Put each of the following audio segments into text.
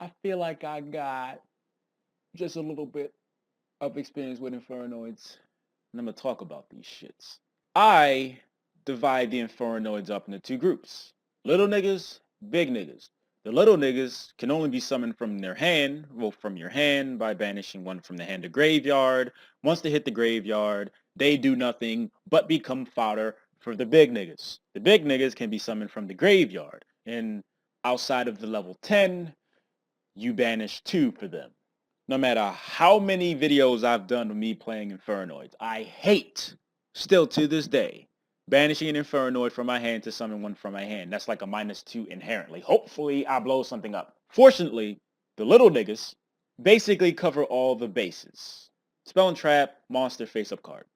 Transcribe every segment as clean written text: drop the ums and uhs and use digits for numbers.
I feel like I got just a little bit of experience with Infernoids, and I'm gonna talk about these shits. I divide the Infernoids up into two groups. Little niggas, big niggas. The little niggas can only be summoned from their hand, well, from your hand by banishing one from the hand to graveyard. Once they hit the graveyard, they do nothing but become fodder for the big niggas. The big niggas can be summoned from the graveyard, and outside of the level 10, you banish two for them. No matter how many videos I've done of me playing Infernoids, I hate, still to this day, banishing an Infernoid from my hand to summon one from my hand. That's like a -2 inherently. Hopefully I blow something up. Fortunately, the little niggas basically cover all the bases. Spell and Trap, Monster, Face-Up card.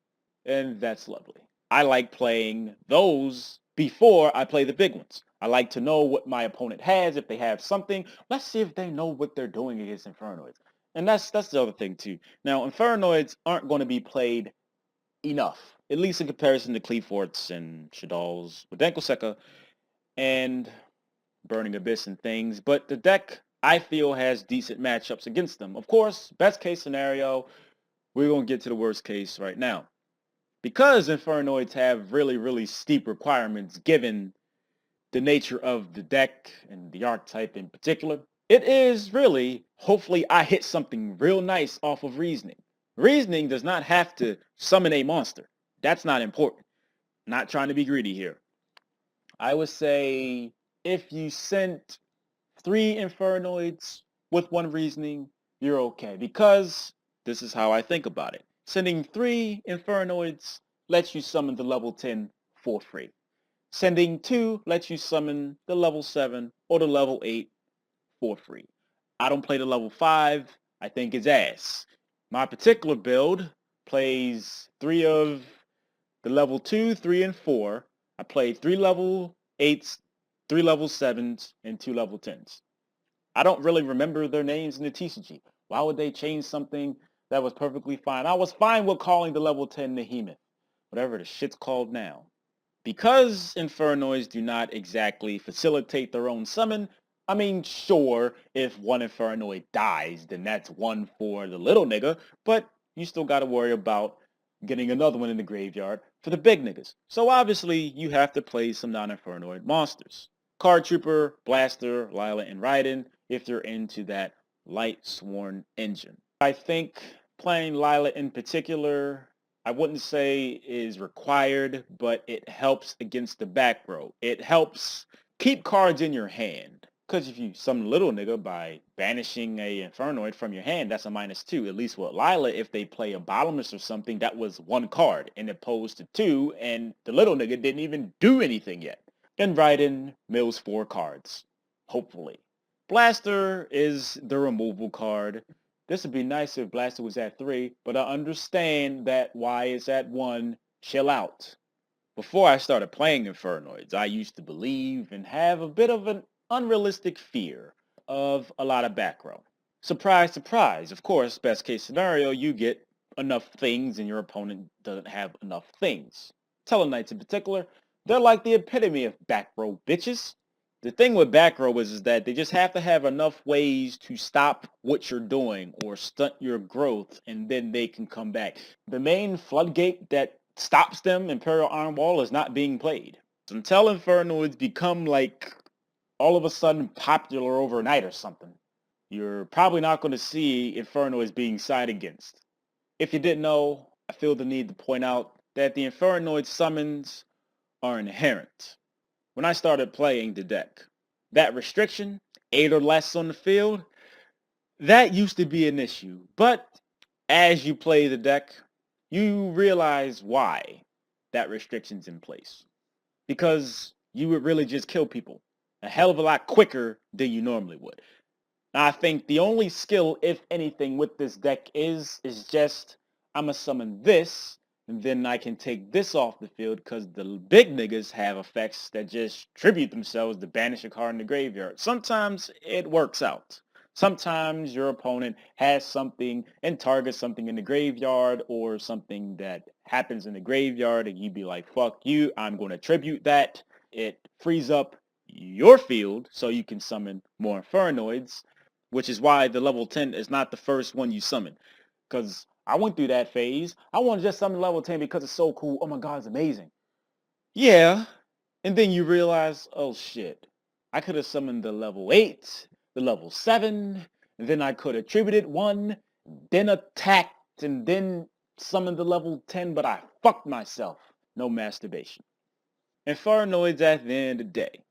And that's lovely. I like playing those before I play the big ones. I like to know what my opponent has. If they have something, let's see if they know what they're doing against Infernoids. And that's the other thing too. Now, Infernoids aren't going to be played enough, at least in comparison to Cleaforts and Shadalls with Ankle and Burning Abyss and things. But the deck, I feel, has decent matchups against them. Of course, best case scenario, we're going to get to the worst case right now. Because Infernoids have really, really steep requirements given the nature of the deck and the archetype in particular, it is really, hopefully I hit something real nice off of Reasoning. Reasoning does not have to summon a monster. That's not important. Not trying to be greedy here. I would say if you sent 3 Infernoids with 1 Reasoning, you're okay. Because this is how I think about it. Sending 3 Infernoids lets you summon the level 10 for free. Sending 2 lets you summon the level 7 or the level 8 for free. I don't play the level 5. I think it's ass. My particular build plays 3 of the level 2, 3, and 4. I played 3 level 8s, 3 level 7s, and 2 level 10s. I don't really remember their names in the TCG. Why would they change something that was perfectly fine? I was fine with calling the level 10 Nahemoth, whatever the shit's called now. Because Infernoids do not exactly facilitate their own summon, I mean, sure, if one Infernoid dies, then that's one for the little nigga, but you still gotta worry about getting another one in the graveyard for the big niggas. So obviously, you have to play some non-Infernoid monsters. Card Trooper, Blaster, Lila, and Raiden, if you're into that Light Sworn engine. I think playing Lila in particular, I wouldn't say is required, but it helps against the back row. It helps keep cards in your hand. Because if you summon little nigga by banishing a Infernoid from your hand, that's a -2. At least with Lila, if they play a Bottomless or something, that was 1 card, and opposed to 2, and the little nigga didn't even do anything yet. And Raiden mills 4 cards, hopefully. Blaster is the removal card. This would be nice if Blaster was at 3, but I understand that why it's at 1. Chill out. Before I started playing Infernoids, I used to believe and have a bit of an unrealistic fear of a lot of back row. Surprise, surprise. Of course, best case scenario, you get enough things and your opponent doesn't have enough things. Teleknights in particular, they're like the epitome of back row bitches. The thing with back row is that they just have to have enough ways to stop what you're doing or stunt your growth, and then they can come back. The main floodgate that stops them, Imperial Iron Wall, is not being played. Until Infernoids become like all of a sudden popular overnight or something, you're probably not going to see Infernoids being side against. If you didn't know, I feel the need to point out that the Infernoid summons are inherent. When I started playing the deck, that restriction, 8 or less on the field, that used to be an issue. But as you play the deck, you realize why that restriction's in place. Because you would really just kill people a hell of a lot quicker than you normally would. Now, I think the only skill, if anything, with this deck is just, I'm going to summon this, and then I can take this off the field because the big niggas have effects that just tribute themselves to banish a card in the graveyard. Sometimes it works out. Sometimes your opponent has something and targets something in the graveyard or something that happens in the graveyard and you be like, fuck you, I'm going to tribute that. It frees up your field so you can summon more Infernoids. which is why the level 10 is not the first one you summon. Because I went through that phase. I want to just summon level 10 because it's so cool. Oh my god, it's amazing. Yeah. And then you realize, oh shit, I could have summoned the level 8, the level 7, and then I could have attributed 1, then attacked, and then summoned the level 10, but I fucked myself. No masturbation. Infernoids at the end of the day,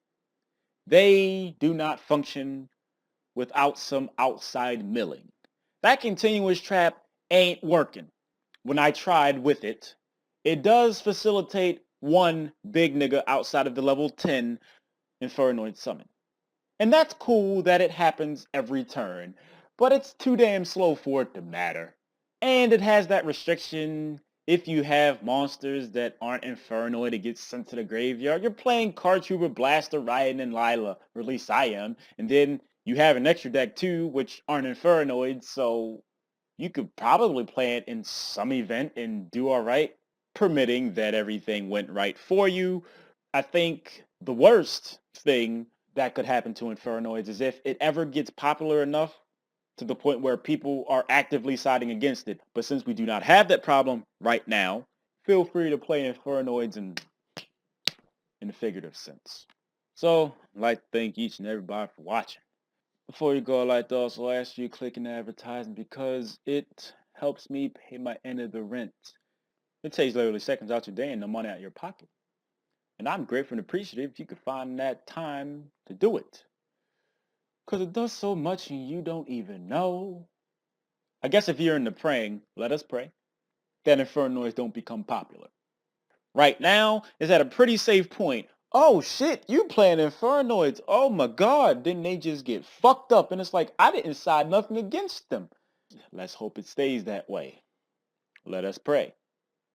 they do not function without some outside milling. That continuous trap ain't working. When I tried with it, it does facilitate one big nigga outside of the level 10 Infernoid summon. And that's cool that it happens every turn, but it's too damn slow for it to matter. And it has that restriction, if you have monsters that aren't Infernoid, it gets sent to the graveyard. You're playing Card Trooper, Blaster, Ryan, and Lila, or at least I am, and then you have an extra deck too, which aren't Infernoid, so you could probably play it in some event and do alright, permitting that everything went right for you. I think the worst thing that could happen to Infernoids is if it ever gets popular enough to the point where people are actively siding against it. But since we do not have that problem right now, feel free to play Infernoids in a figurative sense. So, I'd like to thank each and everybody for watching. Before you go, I'd like to also ask you to click an advertisement because it helps me pay my end of the rent. It takes literally seconds out your day and no money out of your pocket. And I'm grateful and appreciative if you could find that time to do it. Because it does so much and you don't even know. I guess if you're into praying, let us pray that Infernoids don't become popular. Right now, it's at a pretty safe point. Oh shit, you playing Infernoids. Oh my god, didn't they just get fucked up? And it's like, I didn't side nothing against them. Let's hope it stays that way. Let us pray.